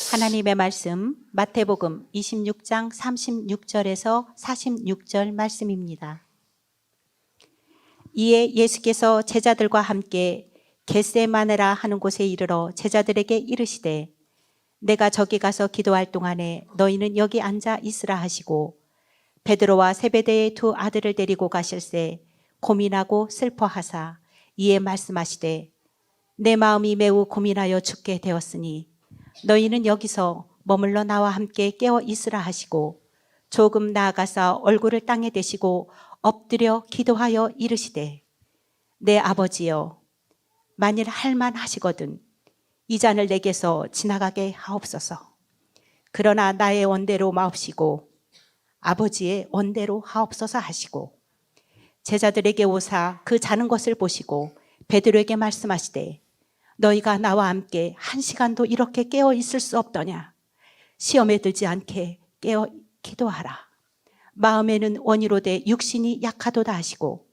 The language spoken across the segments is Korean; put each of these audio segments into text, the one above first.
하나님의 말씀 마태복음 26장 36절에서 46절 말씀입니다. 이에 예수께서 제자들과 함께 겟세마네라 하는 곳에 이르러 제자들에게 이르시되 내가 저기 가서 기도할 동안에 너희는 여기 앉아 있으라 하시고 베드로와 세베대의 두 아들을 데리고 가실새 고민하고 슬퍼하사 이에 말씀하시되 내 마음이 매우 고민하여 죽게 되었으니 너희는 여기서 머물러 나와 함께 깨어 있으라 하시고 조금 나아가서 얼굴을 땅에 대시고 엎드려 기도하여 이르시되 내 아버지여 만일 할만하시거든 이 잔을 내게서 지나가게 하옵소서. 그러나 나의 원대로 마옵시고 아버지의 원대로 하옵소서 하시고 제자들에게 오사 그 자는 것을 보시고 베드로에게 말씀하시되 너희가 나와 함께 1시간도 이렇게 깨어 있을 수 없더냐. 시험에 들지 않게 깨어 기도하라. 마음에는 원이로되 육신이 약하도다 하시고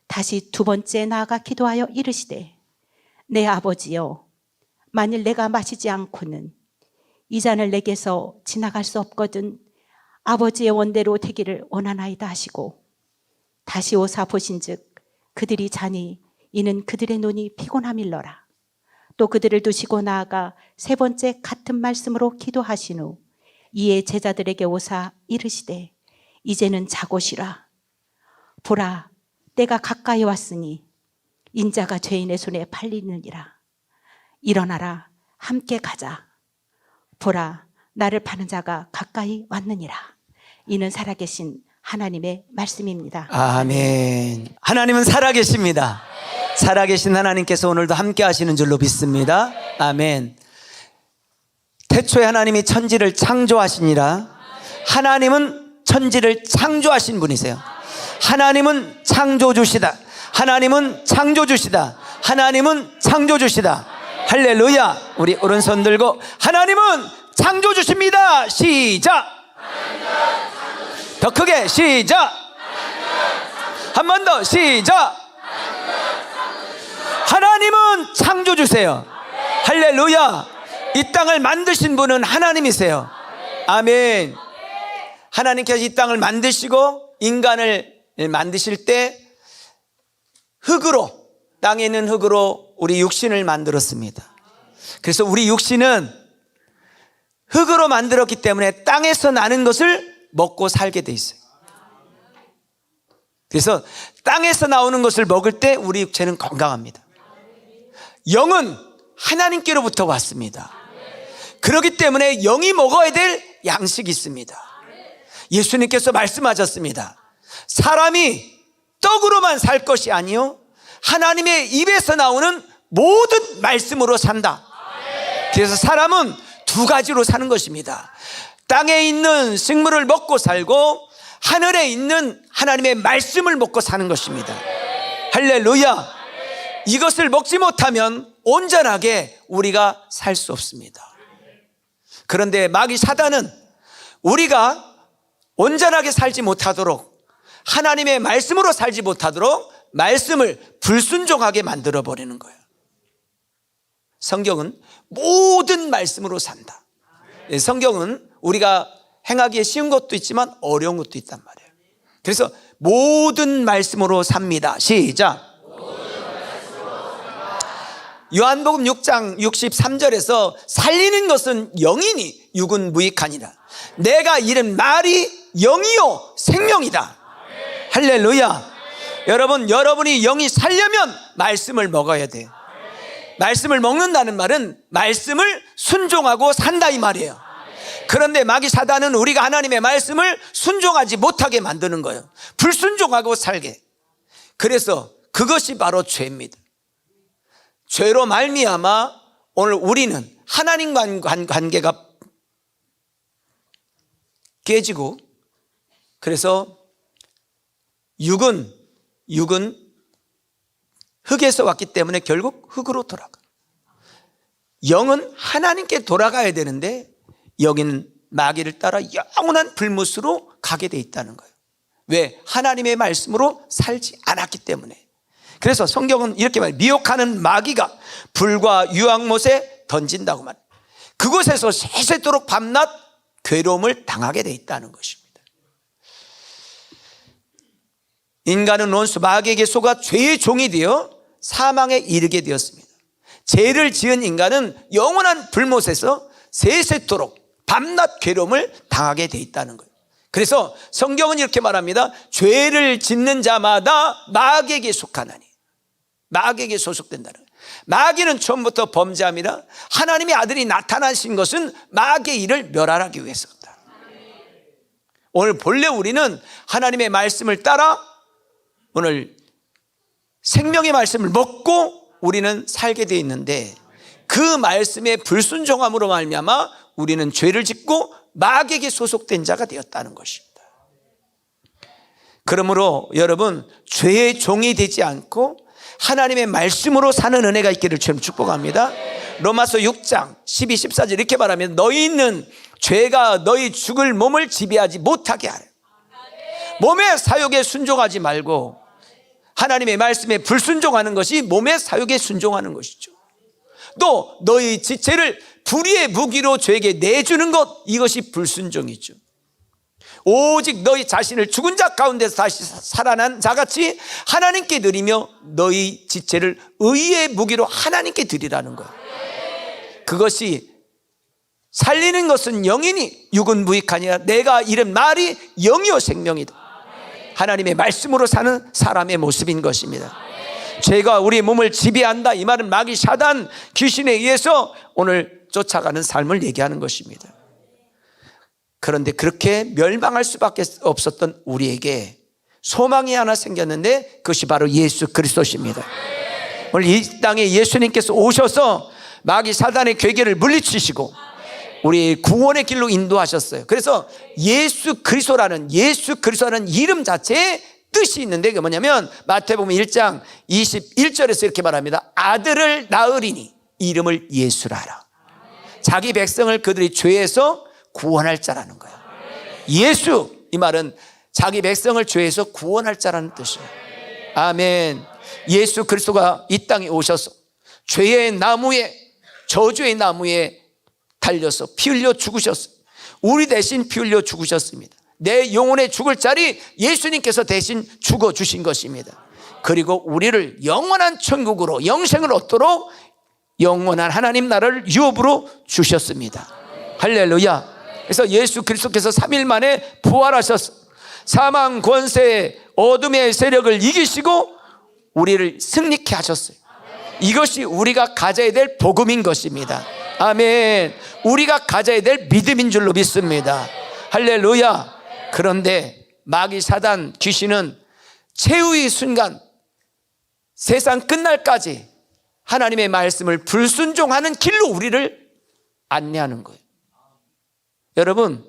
다시 두 번째 나아가 기도하여 이르시되 내 아버지여 만일 내가 마시지 않고는 이 잔을 내게서 지나갈 수 없거든 아버지의 원대로 되기를 원하나이다 하시고 다시 오사 보신즉 그들이 자니 이는 그들의 눈이 피곤함일러라. 또 그들을 두시고 나아가 세 번째 같은 말씀으로 기도하신 후 이에 제자들에게 오사 이르시되 이제는 자고 쉬라. 보라 때가 가까이 왔으니 인자가 죄인의 손에 팔리느니라. 일어나라 함께 가자. 보라 나를 파는 자가 가까이 왔느니라. 이는 살아계신 하나님의 말씀입니다. 아멘. 하나님은 살아계십니다. 살아계신 하나님께서 오늘도 함께 하시는 줄로 믿습니다. 아멘. 태초에 하나님이 천지를 창조하시니라. 하나님은 천지를 창조하신 분이세요. 하나님은 창조주시다. 하나님은 창조주시다. 하나님은 창조주시다. 할렐루야. 우리 오른손 들고 하나님은 창조주십니다. 시작. 더 크게 시작. 한 번 더 시작. 하나님은 창조주세요. 할렐루야. 이 땅을 만드신 분은 하나님이세요. 아멘. 하나님께서 이 땅을 만드시고 인간을 만드실 때 흙으로, 땅에 있는 흙으로 우리 육신을 만들었습니다. 그래서 우리 육신은 흙으로 만들었기 때문에 땅에서 나는 것을 먹고 살게 돼 있어요. 그래서 땅에서 나오는 것을 먹을 때 우리 육체는 건강합니다. 영은 하나님께로부터 왔습니다. 그렇기 때문에 영이 먹어야 될 양식이 있습니다. 예수님께서 말씀하셨습니다. 사람이 떡으로만 살 것이 아니요 하나님의 입에서 나오는 모든 말씀으로 산다. 그래서 사람은 두 가지로 사는 것입니다. 땅에 있는 식물을 먹고 살고 하늘에 있는 하나님의 말씀을 먹고 사는 것입니다. 할렐루야. 이것을 먹지 못하면 온전하게 우리가 살 수 없습니다. 그런데 마귀 사단은 우리가 온전하게 살지 못하도록 하나님의 말씀으로 살지 못하도록 말씀을 불순종하게 만들어버리는 거예요. 성경은 모든 말씀으로 산다. 성경은 우리가 행하기에 쉬운 것도 있지만 어려운 것도 있단 말이에요. 그래서 모든 말씀으로 삽니다. 시작. 요한복음 6장 63절에서 살리는 것은 영이니 육은 무익하니라. 내가 이른 말이 영이요 생명이다. 할렐루야. 여러분이 영이 살려면 말씀을 먹어야 돼요. 말씀을 먹는다는 말은 말씀을 순종하고 산다 이 말이에요. 그런데 마귀 사단은 우리가 하나님의 말씀을 순종하지 못하게 만드는 거예요. 불순종하고 살게. 그래서 그것이 바로 죄입니다. 죄로 말미암아 오늘 우리는 하나님과 관계가 깨지고, 그래서 육은 흙에서 왔기 때문에 결국 흙으로 돌아가. 영은 하나님께 돌아가야 되는데 여기는 마귀를 따라 영원한 불못으로 가게 돼 있다는 거예요. 왜? 하나님의 말씀으로 살지 않았기 때문에. 그래서 성경은 이렇게 말해요. 미혹하는 마귀가 불과 유황못에 던진다고 말해요. 그곳에서 세세토록 밤낮 괴로움을 당하게 돼 있다는 것입니다. 인간은 원수 마귀에게 속아 죄의 종이 되어 사망에 이르게 되었습니다. 죄를 지은 인간은 영원한 불못에서 세세토록 밤낮 괴로움을 당하게 돼 있다는 거예요. 그래서 성경은 이렇게 말합니다. 죄를 짓는 자마다 마귀에게 속하나니, 마귀에게 소속된다는 거예요. 마귀는 처음부터 범죄함이라 하나님의 아들이 나타나신 것은 마귀의 일을 멸하기 위해서다. 오늘 본래 우리는 하나님의 말씀을 따라 오늘 생명의 말씀을 먹고 우리는 살게 되어 있는데, 그 말씀에 불순종함으로 말미암아 우리는 죄를 짓고 마귀에게 소속된 자가 되었다는 것입니다. 그러므로 여러분, 죄의 종이 되지 않고 하나님의 말씀으로 사는 은혜가 있기를 주님 축복합니다. 로마서 6장 12, 14절 이렇게 말하면 너희는 죄가 너희 죽을 몸을 지배하지 못하게 하라. 몸의 사욕에 순종하지 말고 하나님의 말씀에 불순종하는 것이 몸의 사욕에 순종하는 것이죠. 또 너희 지체를 불의의 무기로 죄에게 내주는 것, 이것이 불순종이죠. 오직 너희 자신을 죽은 자 가운데서 다시 살아난 자같이 하나님께 드리며 너희 지체를 의의 무기로 하나님께 드리라는 거예요. 그것이 살리는 것은 영이니 육은 무익하니라. 내가 이른 말이 영이요 생명이다. 하나님의 말씀으로 사는 사람의 모습인 것입니다. 죄가 우리 몸을 지배한다, 이 말은 마귀 사단 귀신에 의해서 오늘 쫓아가는 삶을 얘기하는 것입니다. 그런데 그렇게 멸망할 수밖에 없었던 우리에게 소망이 하나 생겼는데 그것이 바로 예수 그리스도십니다. 오늘 이 땅에 예수님께서 오셔서 마귀 사단의 괴계를 물리치시고 우리 구원의 길로 인도하셨어요. 그래서 예수 그리스도라는 이름 자체에 뜻이 있는데 그게 뭐냐면 마태복음 1장 21절에서 이렇게 말합니다. 아들을 낳으리니 이름을 예수라 하라. 자기 백성을 그들이 죄에서 구원할 자라는 거예요. 예수, 이 말은 자기 백성을 죄에서 구원할 자라는 뜻이에요. 아멘. 예수 그리스도가 이 땅에 오셔서 죄의 나무에, 저주의 나무에 달려서 피 흘려 죽으셨어요. 우리 대신 피 흘려 죽으셨습니다. 내 영혼의 죽을 자리 예수님께서 대신 죽어주신 것입니다. 그리고 우리를 영원한 천국으로 영생을 얻도록 영원한 하나님 나라를 유업으로 주셨습니다. 할렐루야. 그래서 예수 그리스도께서 3일 만에 부활하셔서 사망 권세 어둠의 세력을 이기시고 우리를 승리케 하셨어요. 이것이 우리가 가져야 될 복음인 것입니다. 아멘. 우리가 가져야 될 믿음인 줄로 믿습니다. 할렐루야. 그런데 마귀 사단 귀신은 최후의 순간 세상 끝날까지 하나님의 말씀을 불순종하는 길로 우리를 안내하는 거예요. 여러분,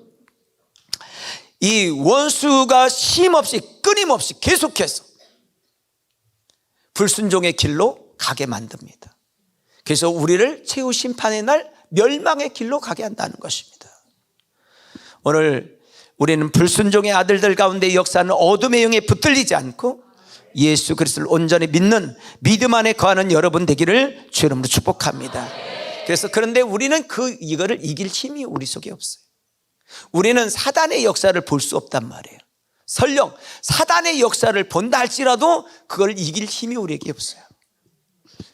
이 원수가 쉼없이 끊임없이 계속해서 불순종의 길로 가게 만듭니다. 그래서 우리를 최후 심판의 날 멸망의 길로 가게 한다는 것입니다. 오늘 우리는 불순종의 아들들 가운데 역사하는 어둠의 영에 붙들리지 않고 예수 그리스도를 온전히 믿는 믿음 안에 거하는 여러분 되기를 주 이름으로 축복합니다. 그래서 그런데 우리는 이거를 이길 힘이 우리 속에 없어요. 우리는 사단의 역사를 볼 수 없단 말이에요. 설령 사단의 역사를 본다 할지라도 그걸 이길 힘이 우리에게 없어요.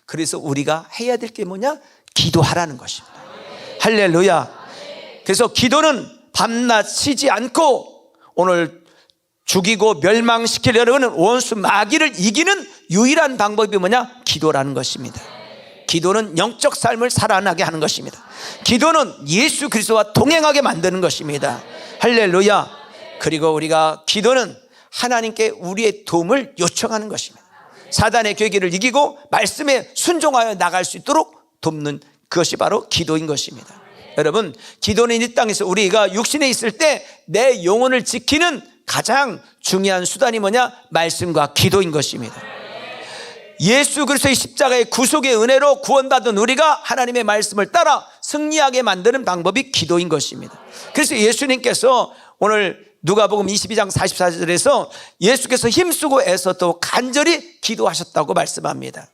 그래서 우리가 해야 될 게 뭐냐? 기도하라는 것입니다. 할렐루야. 그래서 기도는 밤낮 쉬지 않고 오늘 죽이고 멸망시키려는 원수 마귀를 이기는 유일한 방법이 뭐냐? 기도라는 것입니다. 기도는 영적 삶을 살아나게 하는 것입니다. 기도는 예수 그리스도와 동행하게 만드는 것입니다. 할렐루야. 그리고 우리가 기도는 하나님께 우리의 도움을 요청하는 것입니다. 사단의 괴계를 이기고 말씀에 순종하여 나갈 수 있도록 돕는 그것이 바로 기도인 것입니다. 여러분, 기도는 이 땅에서 우리가 육신에 있을 때 내 영혼을 지키는 가장 중요한 수단이 뭐냐? 말씀과 기도인 것입니다. 예수 그리스도의 십자가의 구속의 은혜로 구원받은 우리가 하나님의 말씀을 따라 승리하게 만드는 방법이 기도인 것입니다. 그래서 예수님께서 오늘 누가복음 22장 44절에서 예수께서 힘쓰고 애써도 간절히 기도하셨다고 말씀합니다.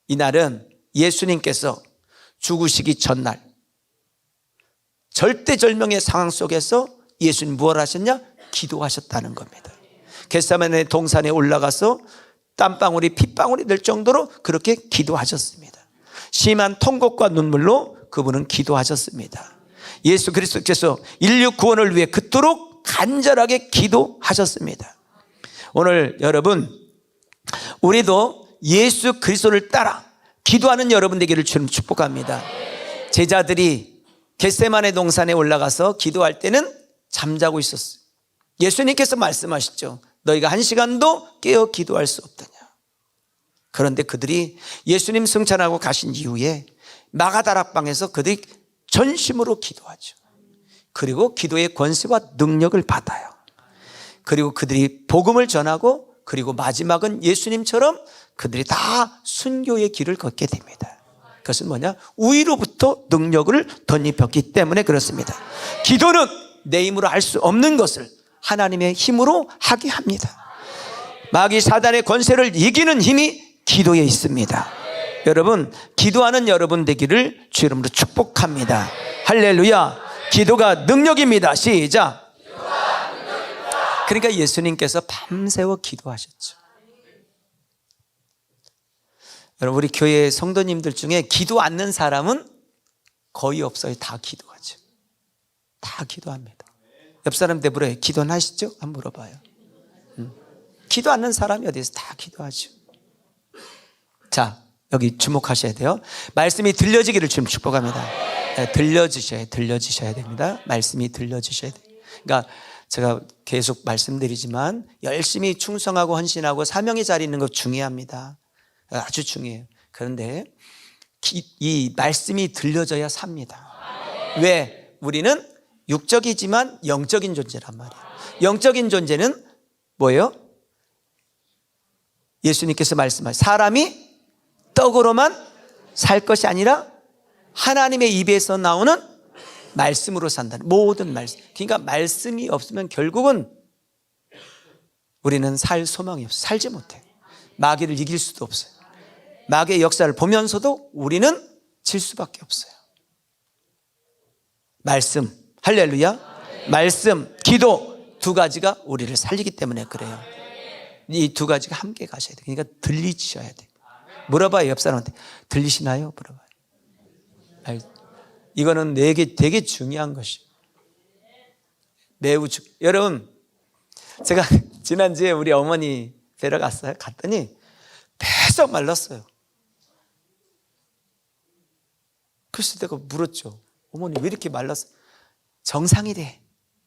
이날은 예수님께서 죽으시기 전날 절대절명의 상황 속에서 예수님 무엇을 하셨냐? 기도하셨다는 겁니다. 겟세마네 동산에 올라가서 땀방울이 핏방울이 될 정도로 그렇게 기도하셨습니다. 심한 통곡과 눈물로 그분은 기도하셨습니다. 예수 그리스도께서 인류 구원을 위해 그토록 간절하게 기도하셨습니다. 오늘 여러분, 우리도 예수 그리스도를 따라 기도하는 여러분 되기를 주님 축복합니다. 제자들이 겟세마네 동산에 올라가서 기도할 때는 잠자고 있었어요. 예수님께서 말씀하시죠. 너희가 1시간도 깨어 기도할 수 없더냐. 그런데 그들이 예수님 승천하고 가신 이후에 마가다락방에서 그들이 전심으로 기도하죠. 그리고 기도의 권세와 능력을 받아요. 그리고 그들이 복음을 전하고, 그리고 마지막은 예수님처럼 그들이 다 순교의 길을 걷게 됩니다. 그것은 뭐냐? 위로부터 능력을 덧입혔기 때문에 그렇습니다. 기도는 내 힘으로 할 수 없는 것을 하나님의 힘으로 하게 합니다. 마귀 사단의 권세를 이기는 힘이 기도에 있습니다. 여러분, 기도하는 여러분 되기를 주 이름으로 축복합니다. 할렐루야. 기도가 능력입니다. 시작. 그러니까 예수님께서 밤새워 기도하셨죠. 여러분, 우리 교회 성도님들 중에 기도 않는 사람은 거의 없어요. 다 기도하죠. 다 기도합니다. 옆 사람한테 물어요. 기도는 하시죠? 한번 물어봐요. 기도 않는 사람이 어디 있어요? 다 기도하죠. 자, 여기 주목하셔야 돼요. 말씀이 들려지기를 주님 축복합니다. 네, 들려주셔야 됩니다. 말씀이 들려주셔야 돼요. 그러니까 제가 계속 말씀드리지만 열심히 충성하고 헌신하고 사명의 자리에 있는 것 중요합니다. 아주 중요해요. 그런데 이 말씀이 들려져야 삽니다. 왜? 우리는 육적이지만 영적인 존재란 말이에요. 영적인 존재는 뭐예요? 예수님께서 말씀하신 사람이 떡으로만 살 것이 아니라 하나님의 입에서 나오는 말씀으로 산다는, 모든 말씀. 그러니까 말씀이 없으면 결국은 우리는 살 소망이 없어요. 살지 못해. 마귀를 이길 수도 없어요. 마귀의 역사를 보면서도 우리는 질 수밖에 없어요. 말씀, 할렐루야. 말씀, 기도 두 가지가 우리를 살리기 때문에 그래요. 이 두 가지가 함께 가셔야 돼요. 그러니까 들리셔야 돼요. 물어봐요. 옆 사람한테. 들리시나요? 물어봐요. 이거는 내게 되게 중요한 것이에요. 매우 여러분, 제가 지난주에 우리 어머니 뵈러 갔어요. 갔더니 계속 말랐어요. 그래서 내가 물었죠. 어머니 왜 이렇게 말랐어? 정상이래.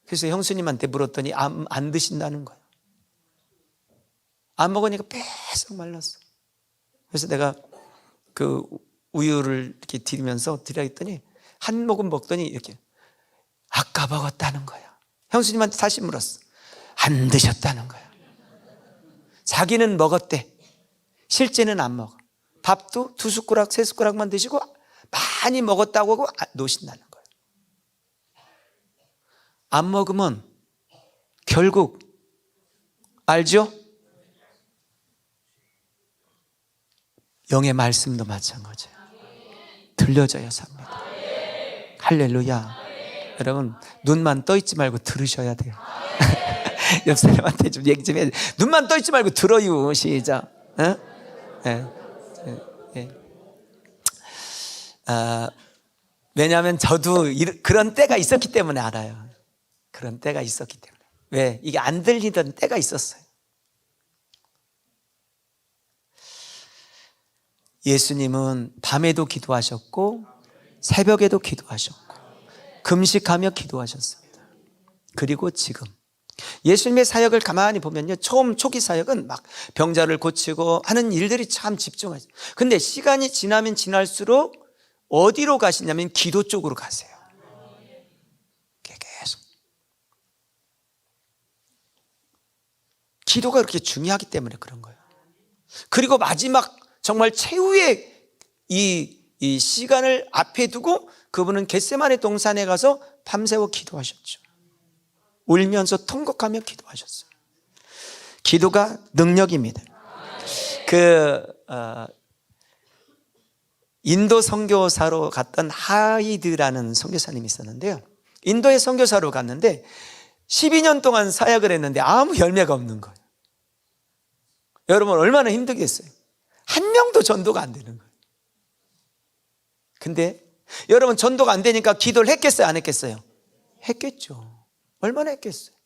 그래서 형수님한테 물었더니 안 드신다는 거예요. 안 먹으니까 계속 말랐어. 그래서 내가 그 우유를 이렇게 드리면서 드려 했더니 한 모금 먹더니 이렇게 아까 먹었다는 거야. 형수님한테 다시 물었어. 안 드셨다는 거야. 자기는 먹었대. 실제는 안 먹어. 밥도 2숟가락 3숟가락만 드시고 많이 먹었다고 하고 놓으신다는 거예요. 안 먹으면 결국 알죠? 영의 말씀도 마찬가지예요. 들려져야 삽니다. 할렐루야. 여러분, 눈만 떠 있지 말고 들으셔야 돼요. 옆 사람한테 좀 얘기 좀 해야 돼. 눈만 떠 있지 말고 들어요. 시작. 네. 왜냐하면 저도 그런 때가 있었기 때문에 알아요. 그런 때가 있었기 때문에. 왜? 이게 안 들리던 때가 있었어요. 예수님은 밤에도 기도하셨고 새벽에도 기도하셨고 금식하며 기도하셨습니다. 그리고 지금 예수님의 사역을 가만히 보면요, 처음 초기 사역은 막 병자를 고치고 하는 일들이 참 집중하죠. 근데 시간이 지나면 지날수록 어디로 가시냐면 기도 쪽으로 가세요. 계속 기도가 그렇게 중요하기 때문에 그런 거예요. 그리고 마지막 정말 최후의 이 시간을 앞에 두고 그분은 겟세마네 동산에 가서 밤새워 기도하셨죠. 울면서 통곡하며 기도하셨어요. 기도가 능력입니다. 인도 선교사로 갔던 하이드라는 선교사님이 있었는데요, 인도에 선교사로 갔는데 12년 동안 사역을 했는데 아무 열매가 없는 거예요. 여러분 얼마나 힘들겠어요. 한 명도 전도가 안 되는 거예요. 근데 여러분 전도가 안 되니까 기도를 했겠어요, 안 했겠어요? 했겠죠. 얼마나 했겠어요.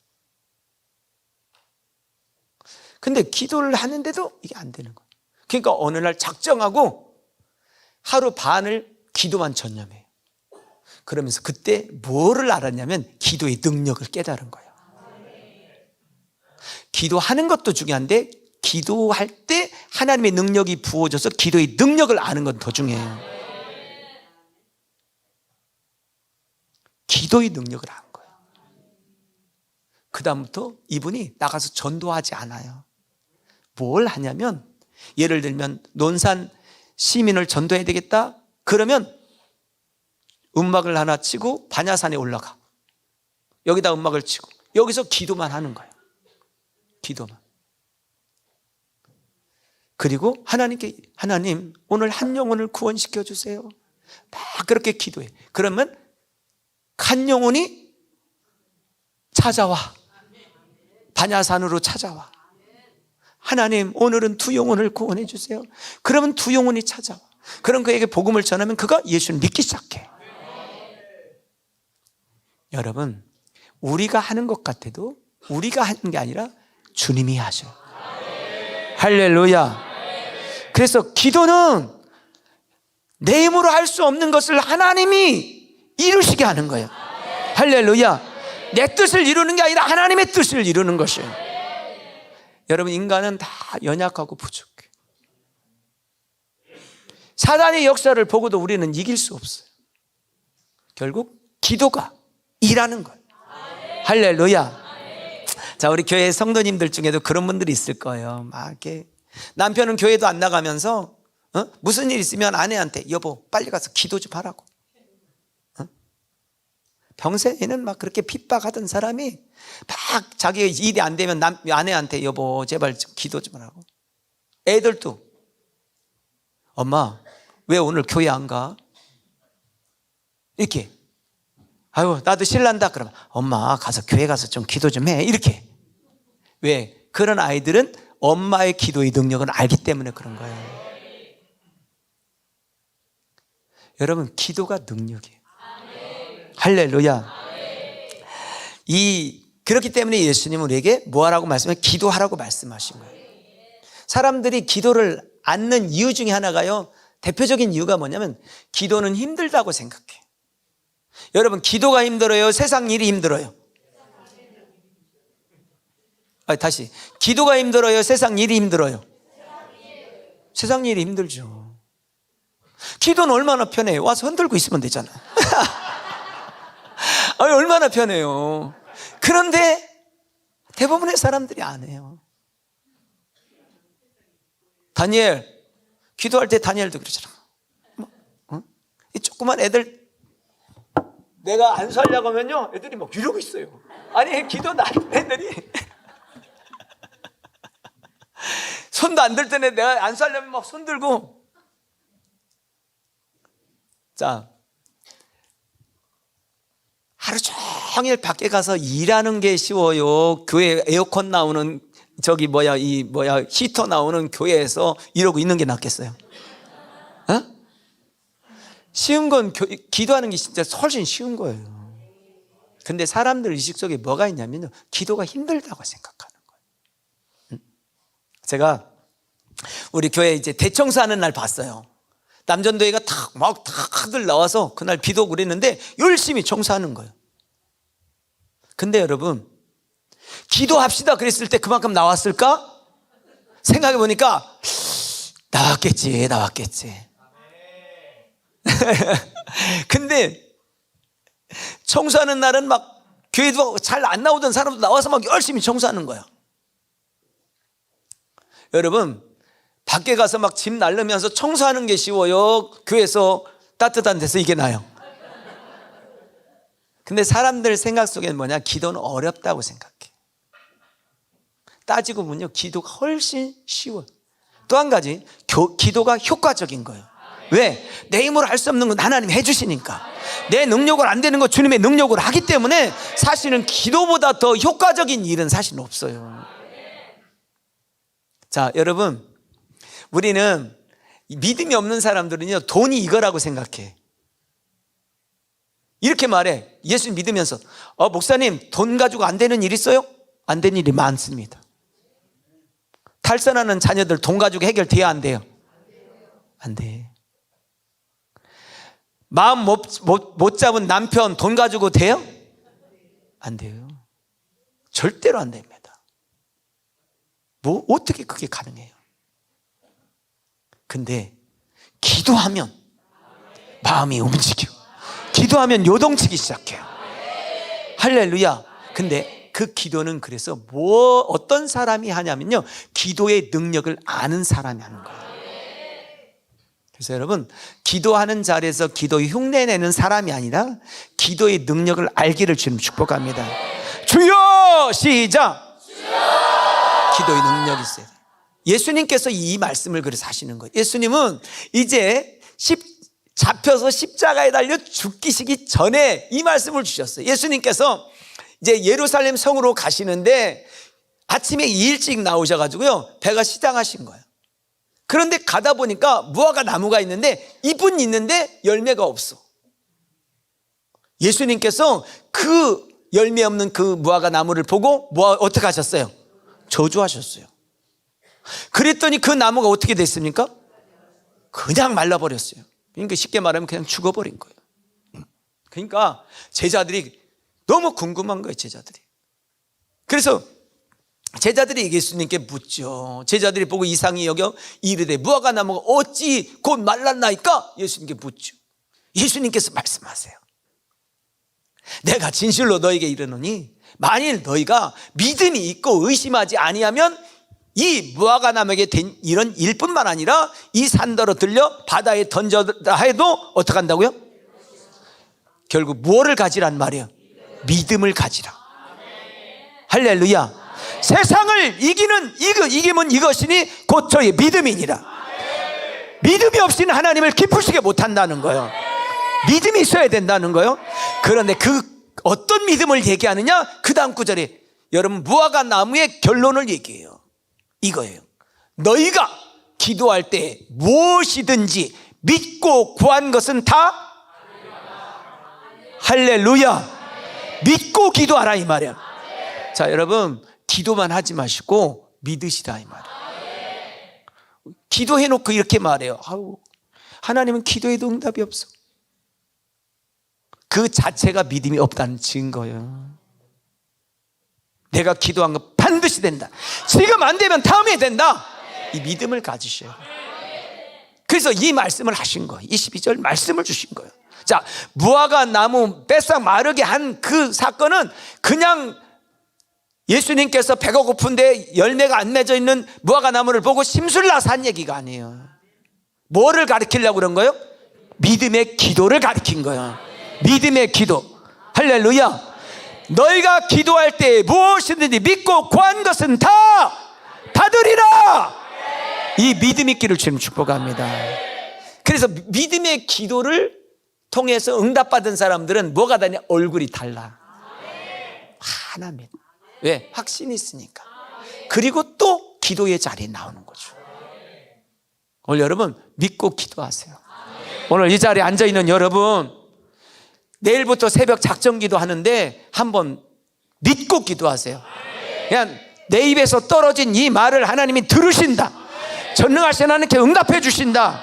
근데 기도를 하는데도 이게 안 되는 거예요. 그러니까 어느 날 작정하고 하루 반을 기도만 전념해요. 그러면서 그때 뭐를 알았냐면 기도의 능력을 깨달은 거예요. 기도하는 것도 중요한데 기도할 때 하나님의 능력이 부어져서 기도의 능력을 아는 건 더 중요해요. 기도의 능력을 아는 거예요. 그 다음부터 이분이 나가서 전도하지 않아요. 뭘 하냐면 예를 들면 논산 시민을 전도해야 되겠다 그러면 음악을 하나 치고 반야산에 올라가. 여기다 음악을 치고 여기서 기도만 하는 거예요. 기도만. 그리고 하나님께 하나님 오늘 한 영혼을 구원시켜 주세요. 막 그렇게 기도해. 그러면 한 영혼이 찾아와. 반야산으로 찾아와. 하나님 오늘은 2 영혼을 구원해 주세요. 그러면 2 영혼이 찾아와. 그럼 그에게 복음을 전하면 그가 예수를 믿기 시작해. 여러분 우리가 하는 것 같아도 우리가 하는 게 아니라 주님이 하셔요. 할렐루야. 그래서 기도는 내 힘으로 할 수 없는 것을 하나님이 이루시게 하는 거예요. 할렐루야. 내 뜻을 이루는 게 아니라 하나님의 뜻을 이루는 것이에요. 여러분 인간은 다 연약하고 부족해. 사단의 역사를 보고도 우리는 이길 수 없어요. 결국 기도가 일하는 거예요. 할렐루야. 자, 우리 교회 성도님들 중에도 그런 분들이 있을 거예요. 막 이렇게 남편은 교회도 안 나가면서 무슨 일 있으면 아내한테 여보 빨리 가서 기도 좀 하라고. 평소에는 막 그렇게 핍박하던 사람이 막 자기 일이 안 되면 아내한테 여보 제발 좀 기도 좀 하라고. 애들도 엄마 왜 오늘 교회 안 가? 이렇게. 아유 나도 신난다. 그러면 엄마 가서 교회 가서 좀 기도 좀 해. 이렇게. 왜? 그런 아이들은 엄마의 기도의 능력을 알기 때문에 그런 거예요. 여러분 기도가 능력이에요. 할렐루야. 그렇기 때문에 예수님은 우리에게 뭐 하라고 말씀하세요? 기도하라고 말씀하신 거예요. 사람들이 기도를 않는 이유 중에 하나가요, 대표적인 이유가 뭐냐면 기도는 힘들다고 생각해요. 여러분 기도가 힘들어요? 세상 일이 힘들어요? 다시 기도가 힘들어요? 세상 일이 힘들어요? 세상 일이 힘들죠. 기도는 얼마나 편해요. 와서 흔들고 있으면 되잖아. 얼마나 편해요. 그런데 대부분의 사람들이 안 해요. 다니엘 기도할 때 다니엘도 그러잖아. 이 조그만 애들 내가 안 살려고 하면요 애들이 막 이러고 있어요. 아니 기도 나는 애들이 손도 안 들 때는 내가 안 살려면 막 손 들고. 자, 하루 종일 밖에 가서 일하는 게 쉬워요? 교회 에어컨 나오는 히터 나오는 교회에서 이러고 있는 게 낫겠어요? 쉬운 건 기도하는 게 진짜 훨씬 쉬운 거예요. 근데 사람들 의식 속에 뭐가 있냐면요, 기도가 힘들다고 생각하는 거예요. 제가 우리 교회 이제 대청소하는 날 봤어요. 남전도회가 다들 나와서 그날 비도 오고 그랬는데 열심히 청소하는 거예요. 근데 여러분 기도합시다 그랬을 때 그만큼 나왔을까? 생각해 보니까 나왔겠지. 근데 청소하는 날은 막 교회도 잘 안 나오던 사람도 나와서 막 열심히 청소하는 거야. 여러분 밖에 가서 막 짐 날르면서 청소하는 게 쉬워요? 교회에서 따뜻한 데서 이게 나요? 근데 사람들 생각 속에는 뭐냐? 기도는 어렵다고 생각해. 따지고 보면요 기도가 훨씬 쉬워요. 또 한 가지 기도가 효과적인 거예요. 왜? 내 힘으로 할 수 없는 건 하나님이 해주시니까. 내 능력으로 안 되는 거 주님의 능력으로 하기 때문에 사실은 기도보다 더 효과적인 일은 사실은 없어요. 자, 여러분, 우리는 믿음이 없는 사람들은요, 돈이 이거라고 생각해. 이렇게 말해. 예수 믿으면서, 목사님, 돈 가지고 안 되는 일 있어요? 안 되는 일이 많습니다. 탈선하는 자녀들 돈 가지고 해결돼야 안 돼요? 안 돼. 마음 못 잡은 남편 돈 가지고 돼요? 안 돼요. 절대로 안 됩니다. 뭐 어떻게 그게 가능해요? 근데 기도하면 마음이 움직여. 기도하면 요동치기 시작해요. 할렐루야. 근데 그 기도는 그래서 어떤 사람이 하냐면요, 기도의 능력을 아는 사람이 하는 거예요. 그래서 여러분, 기도하는 자리에서 기도의 흉내내는 사람이 아니라 기도의 능력을 알기를 주님 축복합니다. 주여! 시작! 기도의 능력이 있어요. 예수님께서 이 말씀을 그래서 하시는 거예요. 예수님은 이제 잡혀서 십자가에 달려 죽기시기 전에 이 말씀을 주셨어요. 예수님께서 이제 예루살렘 성으로 가시는데 아침에 일찍 나오셔가지고요, 배가 시장하신 거예요. 그런데 가다 보니까 무화과 나무가 있는데 잎은 있는데 열매가 없어. 예수님께서 그 열매 없는 그 무화과 나무를 보고 어떻게 하셨어요? 저주하셨어요. 그랬더니 그 나무가 어떻게 됐습니까? 그냥 말라버렸어요. 그러니까 쉽게 말하면 그냥 죽어버린 거예요. 그러니까 제자들이 너무 궁금한 거예요, 제자들이. 그래서 제자들이 예수님께 묻죠. 제자들이 보고 이상히 여겨 이르되 무화과 나무가 어찌 곧 말랐나이까? 예수님께 묻죠. 예수님께서 말씀하세요. 내가 진실로 너에게 이르노니 만일 너희가 믿음이 있고 의심하지 아니하면 이 무화과 나무에게 된 이런 일뿐만 아니라 이 산더러 들려 바다에 던져다 해도 어떻게 한다고요? 결국 무엇을 가지란 말이에요? 믿음을 가지라. 할렐루야. 세상을 이기면 이것이니 곧 저의 믿음이니라. 믿음이 없이는 하나님을 기쁘시게 못한다는 거예요. 믿음이 있어야 된다는 거예요. 그런데 그 어떤 믿음을 얘기하느냐? 그 다음 구절에 여러분 무화과 나무의 결론을 얘기해요. 이거예요. 너희가 기도할 때 무엇이든지 믿고 구한 것은 다 할렐루야. 믿고 기도하라 이 말이야. 자, 여러분, 기도만 하지 마시고 믿으시라 이 말이야. 기도해놓고 이렇게 말해요. 하나님은 기도해도 응답이 없어. 그 자체가 믿음이 없다는 증거예요. 내가 기도한 거 반드시 된다. 지금 안 되면 다음에 된다. 이 믿음을 가지셔요. 그래서 이 말씀을 하신 거예요. 22절 말씀을 주신 거예요. 자, 무화과 나무 뺏어 마르게 한 그 사건은 그냥 예수님께서 배가 고픈데 열매가 안 맺어 있는 무화과 나무를 보고 심술 나서 한 얘기가 아니에요. 뭐를 가르치려고 그런 거예요? 믿음의 기도를 가르친 거예요. 믿음의 기도. 할렐루야. 너희가 기도할 때 무엇이든지 믿고 구한 것은 다 받으리라. 이 믿음 있기를 주님 축복합니다. 그래서 믿음의 기도를 통해서 응답받은 사람들은 뭐가 다냐? 얼굴이 달라. 하나님. 왜? 확신이 있으니까. 그리고 또 기도의 자리에 나오는 거죠. 오늘 여러분 믿고 기도하세요. 오늘 이 자리에 앉아있는 여러분, 내일부터 새벽 작정기도 하는데 한번 믿고 기도하세요. 그냥 내 입에서 떨어진 이 말을 하나님이 들으신다. 전능하신 하나님께 응답해 주신다.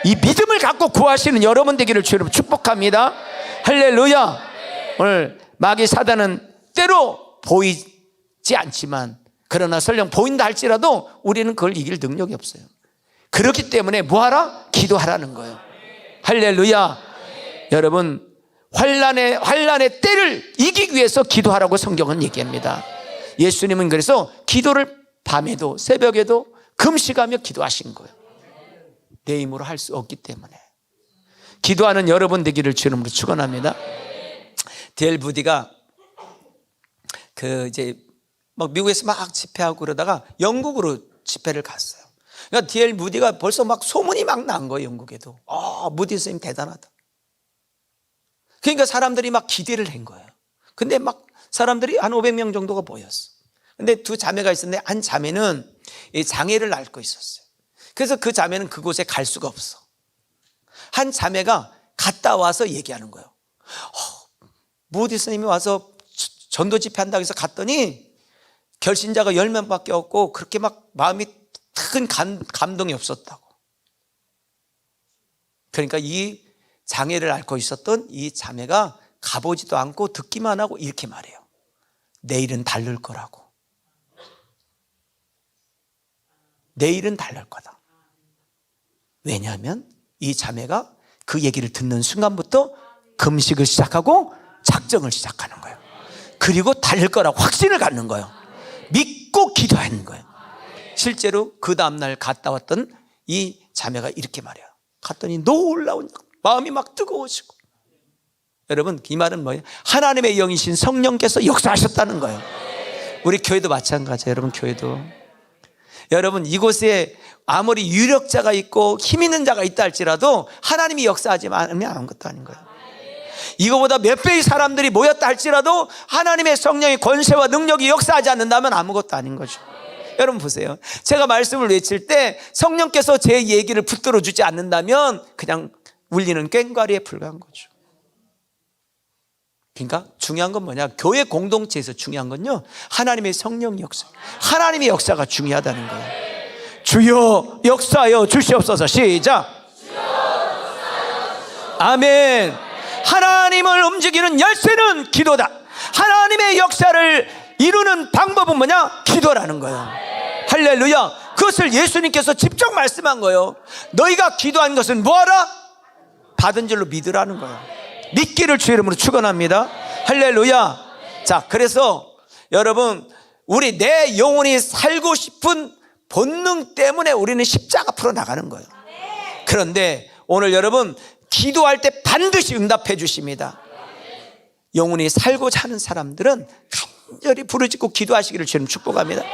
이 믿음을 갖고 구하시는 여러분 되기를 주님 축복합니다. 할렐루야. 오늘 마귀 사단은 때로 보이지 않지만, 그러나 설령 보인다 할지라도 우리는 그걸 이길 능력이 없어요. 그렇기 때문에 뭐하라? 기도하라는 거예요. 할렐루야. 여러분, 환난의 때를 이기기 위해서 기도하라고 성경은 얘기합니다. 예수님은 그래서 기도를 밤에도 새벽에도 금식하며 기도하신 거예요. 내 힘으로 할 수 없기 때문에. 기도하는 여러분 되기를 주님으로 축원합니다. 델 부디가 이제 막 미국에서 막 집회하고 그러다가 영국으로 집회를 갔어요. 그러니까 D.L. 무디가 벌써 막 소문이 막 난 거예요, 영국에도. 무디 선생님 대단하다. 그러니까 사람들이 막 기대를 한 거예요. 근데 막 사람들이 한 500명 정도가 모였어. 근데 두 자매가 있었는데 한 자매는 이 장애를 앓고 있었어요. 그래서 그 자매는 그곳에 갈 수가 없어. 한 자매가 갔다 와서 얘기하는 거예요. 무디 스님이 와서 전도 집회한다고 해서 갔더니 결신자가 10명밖에 없고 그렇게 막 마음이 큰 감동이 없었다고. 그러니까 이 장애를 앓고 있었던 이 자매가 가보지도 않고 듣기만 하고 이렇게 말해요. 내일은 다를 거라고. 내일은 다를 거다. 왜냐하면 이 자매가 그 얘기를 듣는 순간부터 금식을 시작하고 작정을 시작하는 거예요. 그리고 달릴 거라고 확신을 갖는 거예요. 믿고 기도하는 거예요. 실제로 그 다음날 갔다 왔던 이 자매가 이렇게 말해요. 갔더니 놀라운 마음이 막 뜨거워지고. 여러분, 이 말은 뭐예요? 하나님의 영이신 성령께서 역사하셨다는 거예요. 우리 교회도 마찬가지예요. 여러분, 교회도. 여러분, 이곳에 아무리 유력자가 있고 힘 있는 자가 있다 할지라도 하나님이 역사하지 않으면 아무것도 아닌 거예요. 이거보다 몇 배의 사람들이 모였다 할지라도 하나님의 성령의 권세와 능력이 역사하지 않는다면 아무것도 아닌 거죠. 여러분 보세요. 제가 말씀을 외칠 때 성령께서 제 얘기를 붙들어 주지 않는다면 그냥 울리는 꽹과리에 불과한 거죠. 그러니까 중요한 건 뭐냐? 교회 공동체에서 중요한 건요, 하나님의 성령 역사, 하나님의 역사가 중요하다는 거예요. 주여 역사하여 주시옵소서. 시작. 아멘. 하나님을 움직이는 열쇠는 기도다. 하나님의 역사를 이루는 방법은 뭐냐? 기도라는 거예요. 할렐루야. 그것을 예수님께서 직접 말씀한 거예요. 너희가 기도한 것은 뭐하라? 받은 줄로 믿으라는 거예요. 믿기를 주의 이름으로 축원합니다. 할렐루야. 자, 그래서 여러분, 우리 내 영혼이 살고 싶은 본능 때문에 우리는 십자가 풀어 나가는 거예요. 그런데 오늘 여러분, 기도할 때 반드시 응답해 주십니다. 영혼이 살고자 하는 사람들은 간절히 부르짖고 기도하시기를 주님 축복합니다.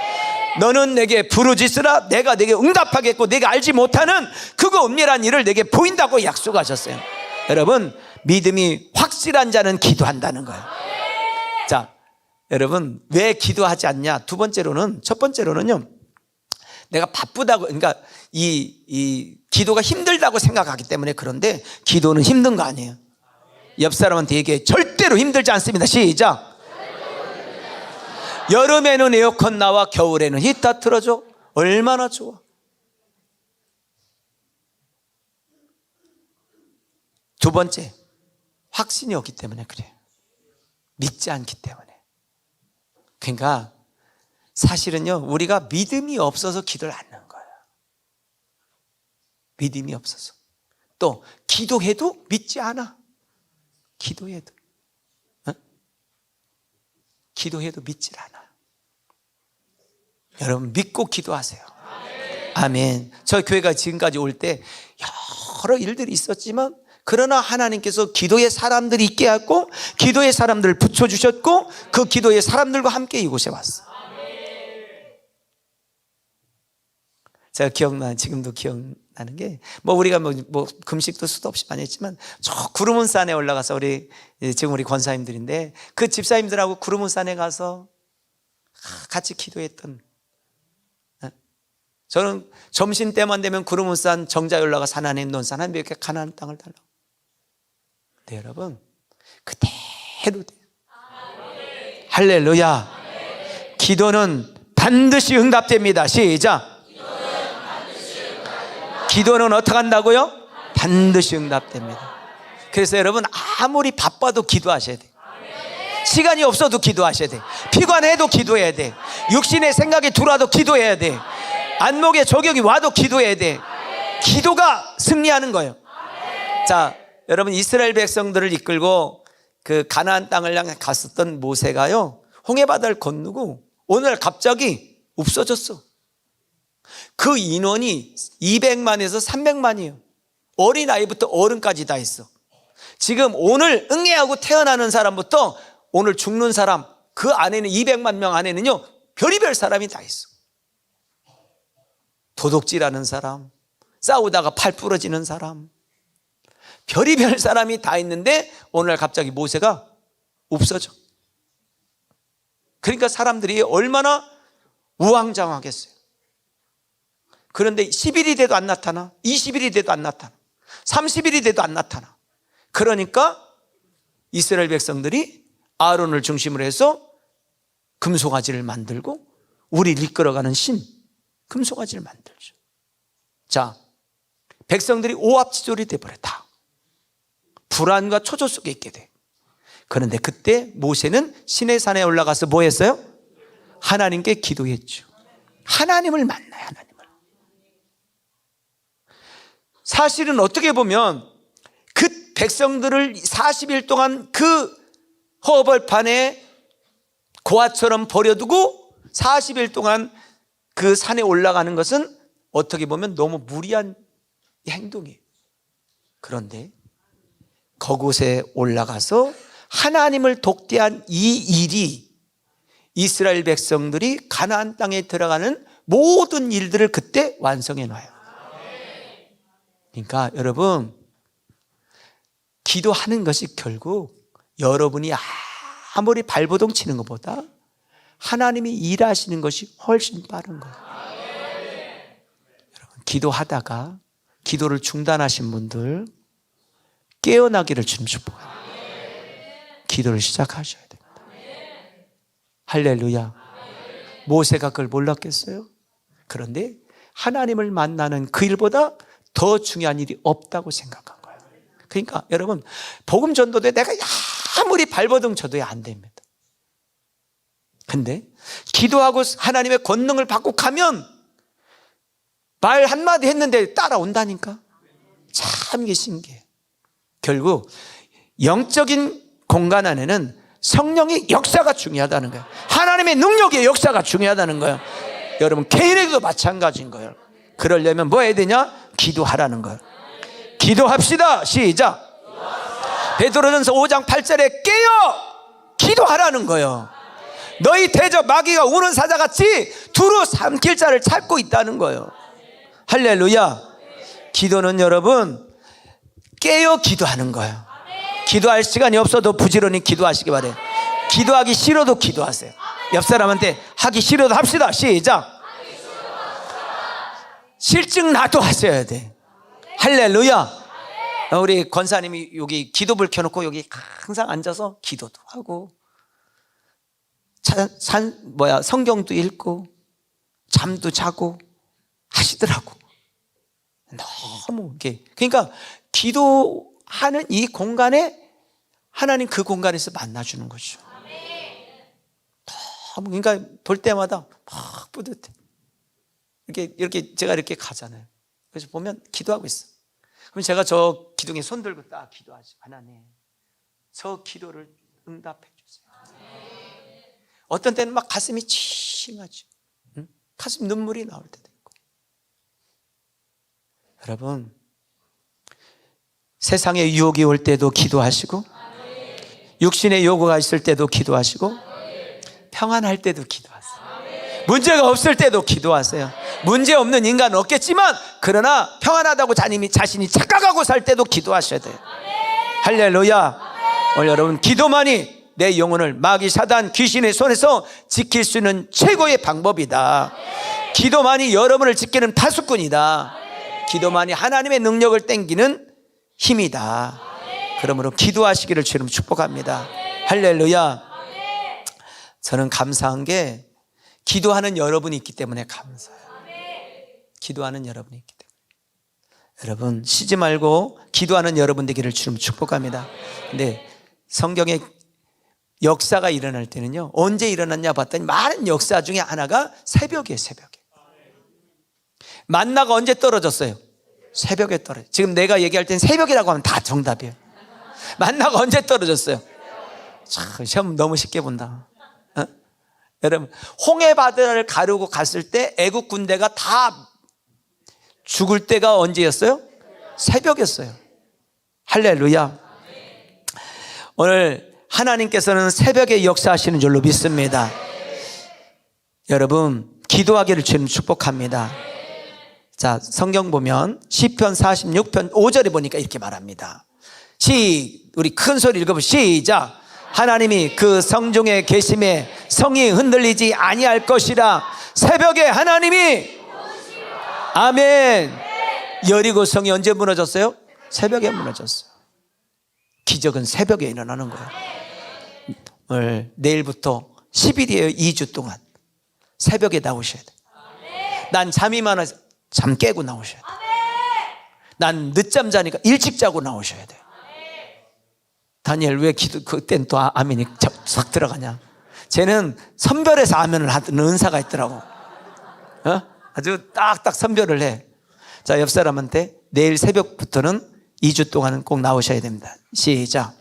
너는 내게 부르짖으라 내가 내게 응답하겠고 내가 알지 못하는 그거 은밀한 일을 내게 보인다고 약속하셨어요. 여러분, 믿음이 확실한 자는 기도한다는 거예요. 자, 여러분, 왜 기도하지 않냐? 첫 번째로는요, 내가 바쁘다고, 그러니까 이 기도가 힘들다고 생각하기 때문에. 그런데 기도는 힘든 거 아니에요. 옆 사람한테 얘기해. 절대로 힘들지 않습니다. 시작. 여름에는 에어컨 나와 겨울에는 히터 틀어줘. 얼마나 좋아. 두 번째, 확신이 없기 때문에 그래요. 믿지 않기 때문에. 그러니까 사실은요, 우리가 믿음이 없어서 기도를 안 하는 거예요. 믿음이 없어서. 또 기도해도 믿지 않아. 기도해도 믿질 않아. 여러분, 믿고 기도하세요. 아멘. 저희 교회가 지금까지 올 때 여러 일들이 있었지만, 그러나 하나님께서 기도의 사람들이 있게 하고 기도의 사람들을 붙여주셨고 그 기도의 사람들과 함께 이곳에 왔어요. 제가 지금도 기억나는 게, 우리가 금식도 수도 없이 많이 했지만, 저 구름은 산에 올라가서 지금 우리 권사님들인데, 그 집사님들하고 구름은 산에 가서 같이 기도했던, 저는 점심 때만 되면 구름은 산 정자에 올라가 산 안에 논산 한 몇 개 가나안 땅을 달라고. 네, 여러분, 그대로 돼요. 할렐루야. 기도는 반드시 응답됩니다. 시작. 기도는 어떻게 한다고요? 반드시 응답됩니다. 그래서 여러분, 아무리 바빠도 기도하셔야 돼요. 시간이 없어도 기도하셔야 돼요. 피곤해도 기도해야 돼요. 육신의 생각이 들어와도 기도해야 돼요. 안목에 저격이 와도 기도해야 돼요. 기도가 승리하는 거예요. 자, 여러분, 이스라엘 백성들을 이끌고 그 가나안 땅을 향해 갔었던 모세가요, 홍해바다를 건너고 오늘 갑자기 없어졌어. 그 인원이 200만에서 300만이에요. 어린아이부터 어른까지 다 있어. 지금 오늘 응애하고 태어나는 사람부터 오늘 죽는 사람, 그 안에는 200만 명 안에는요, 별의별 사람이 다 있어. 도둑질하는 사람, 싸우다가 팔 부러지는 사람, 별의별 사람이 다 있는데 오늘날 갑자기 모세가 없어져. 그러니까 사람들이 얼마나 우왕좌왕하겠어요. 그런데 10일이 돼도 안 나타나, 20일이 돼도 안 나타나, 30일이 돼도 안 나타나. 그러니까 이스라엘 백성들이 아론을 중심으로 해서 금송아지를 만들고 우리를 이끌어가는 신, 금송아지를 만들죠. 자, 백성들이 오합지졸이 돼버렸다. 불안과 초조 속에 있게 돼. 그런데 그때 모세는 시내산에 올라가서 뭐 했어요? 하나님께 기도했죠. 하나님을 만나요, 하나님을. 사실은 어떻게 보면 그 백성들을 40일 동안 그 허벌판에 고아처럼 버려두고 40일 동안 그 산에 올라가는 것은 어떻게 보면 너무 무리한 행동이에요. 그런데 그곳에 올라가서 하나님을 독대한 이 일이 이스라엘 백성들이 가나안 땅에 들어가는 모든 일들을 그때 완성해 놔요. 그러니까 여러분, 기도하는 것이 결국 여러분이 아무리 발버둥 치는 것보다 하나님이 일하시는 것이 훨씬 빠른 거예요. 여러분, 기도하다가 기도를 중단하신 분들 깨어나기를 주님 축복합니다. 기도를 시작하셔야 됩니다. 할렐루야. 모세가 그걸 몰랐겠어요? 그런데 하나님을 만나는 그 일보다 더 중요한 일이 없다고 생각한 거예요. 그러니까 여러분, 복음 전도대 내가 아무리 발버둥 쳐도 안 됩니다. 근데 기도하고 하나님의 권능을 받고 가면 말 한마디 했는데 따라온다니까. 참 이게 신기해요. 결국 영적인 공간 안에는 성령의 역사가 중요하다는 거예요. 하나님의 능력의 역사가 중요하다는 거예요. 여러분, 개인에게도 마찬가지인 거예요. 그러려면 뭐 해야 되냐? 기도하라는 거예요. 기도합시다. 시작. 베드로전서 5장 8절에 깨어 기도하라는 거예요. 너희 대적 마귀가 우는 사자같이 두루 삼킬 자를 찾고 있다는 거예요. 할렐루야. 기도는 여러분 깨어 기도하는 거예요. 기도할 시간이 없어도 부지런히 기도하시기 바래요. 기도하기 싫어도 기도하세요. 옆 사람한테 하기 싫어도 합시다. 시작. 실증 나도 하셔야 돼. 할렐루야. 우리 권사님이 여기 기도불 켜놓고 여기 항상 앉아서 기도도 하고 성경도 읽고 잠도 자고 하시더라고. 너무 이게, 그러니까 기도하는 이 공간에 하나님 그 공간에서 만나주는 거죠. 너무, 그러니까 볼 때마다 막 뿌듯해. 이렇게 제가 이렇게 가잖아요. 그래서 보면 기도하고 있어. 그럼 제가 저 기둥에 손 들고 딱 기도하죠. 하나님, 저 기도를 응답해 주세요. 어떤 때는 막 가슴이 칭하죠. 응? 가슴 눈물이 나올 때도 있고. 여러분, 세상에 유혹이 올 때도 기도하시고, 육신의 요구가 있을 때도 기도하시고, 평안할 때도 기도하세요. 문제가 없을 때도 기도하세요. 문제 없는 인간은 없겠지만, 그러나 평안하다고 자신이 착각하고 살 때도 기도하셔야 돼요. 할렐루야. 오늘 여러분, 기도만이 내 영혼을 마귀 사단 귀신의 손에서 지킬 수 있는 최고의 방법이다. 기도만이 여러분을 지키는 파수꾼이다. 기도만이 하나님의 능력을 땡기는 힘이다. 그러므로 기도하시기를 주님 축복합니다. 할렐루야. 저는 감사한 게 기도하는 여러분이 있기 때문에 감사해요. 기도하는 여러분이 있기 때문에. 여러분, 쉬지 말고 기도하는 여러분 되기를 주님 축복합니다. 근데 성경에 역사가 일어날 때는요, 언제 일어났냐 봤더니 많은 역사 중에 하나가 새벽이에요. 새벽에. 만나가 언제 떨어졌어요? 새벽에 떨어져요. 지금 내가 얘기할 땐 새벽이라고 하면 다 정답이에요. 만나가 언제 떨어졌어요? 참, 시험 너무 쉽게 본다. 어? 여러분, 홍해바다를 가르고 갔을 때 애국 군대가 다 죽을 때가 언제였어요? 새벽이었어요. 할렐루야. 오늘 하나님께서는 새벽에 역사하시는 줄로 믿습니다. 여러분, 기도하기를 주님 축복합니다. 자, 성경 보면 시편 46편 5절에 보니까 이렇게 말합니다. 우리 큰 소리 읽어보시죠. 시작. 하나님이 그 성중에 계심에 성이 흔들리지 아니할 것이라. 새벽에 하나님이 아멘. 여리고 성이 언제 무너졌어요? 새벽에 무너졌어요. 기적은 새벽에 일어나는 거예요. 오늘 내일부터 10일이에요. 2주 동안 새벽에 나오셔야 돼요. 난 잠이 많아서 잠 깨고 나오셔야 돼요. 난 늦잠 자니까 일찍 자고 나오셔야 돼요. 다니엘 왜 그땐 또 아멘이 싹 들어가냐? 쟤는 선별해서 아멘을 하는 은사가 있더라고. 아주 딱딱 선별을 해. 자, 옆 사람한테 내일 새벽부터는 2주 동안은 꼭 나오셔야 됩니다. 시작.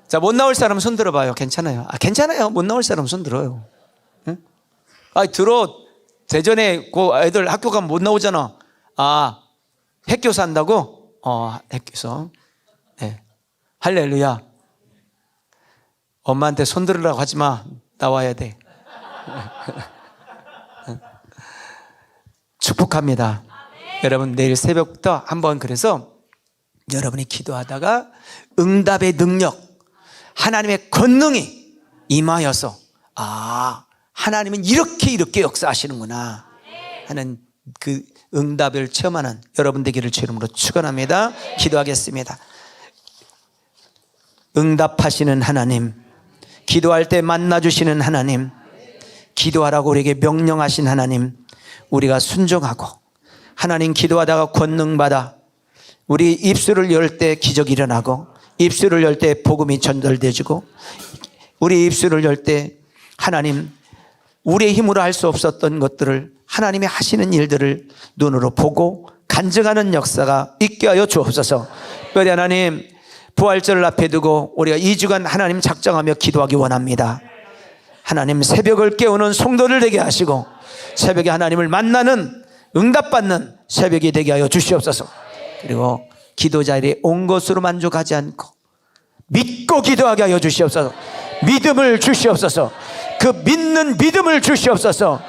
자, 못 나올 사람 손 들어봐요. 괜찮아요. 괜찮아요. 못 나올 사람 손 들어요. 응? 들어. 대전에 그 애들 학교 가면 못 나오잖아. 핵교사 한다고? 핵교사. 네. 할렐루야. 엄마한테 손 들으라고 하지 마. 나와야 돼. 축복합니다. 여러분 내일 새벽부터 한번 그래서 여러분이 기도하다가 응답의 능력, 하나님의 권능이 임하여서 하나님은 이렇게 역사하시는구나 하는 그 응답을 체험하는 여러분 되기를 주 이름으로 축원합니다. 기도하겠습니다. 응답하시는 하나님, 기도할 때 만나주시는 하나님, 기도하라고 우리에게 명령하신 하나님, 우리가 순종하고 하나님 기도하다가 권능받아 우리 입술을 열 때 기적이 일어나고 입술을 열 때 복음이 전달되어지고 우리 입술을 열 때 하나님 우리의 힘으로 할 수 없었던 것들을 하나님이 하시는 일들을 눈으로 보고 간증하는 역사가 있게 하여 주옵소서. 특별히 하나님 부활절을 앞에 두고 우리가 2주간 하나님 작정하며 기도하기 원합니다. 하나님 새벽을 깨우는 성도를 되게 하시고 새벽에 하나님을 만나는 응답받는 새벽이 되게 하여 주시옵소서. 그리고 기도 자리에 온 것으로 만족하지 않고 믿고 기도하게 하여 주시옵소서. 믿음을 주시옵소서. 그 믿는 믿음을 주시옵소서.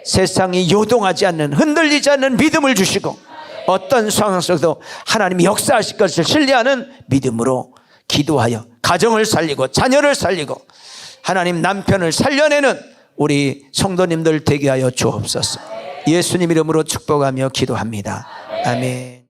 세상이 요동하지 않는 흔들리지 않는 믿음을 주시고 어떤 상황 속에도 하나님이 역사하실 것을 신뢰하는 믿음으로 기도하여 가정을 살리고 자녀를 살리고 하나님 남편을 살려내는 우리 성도님들 되게 하여 주옵소서. 예수님 이름으로 축복하며 기도합니다. 아멘.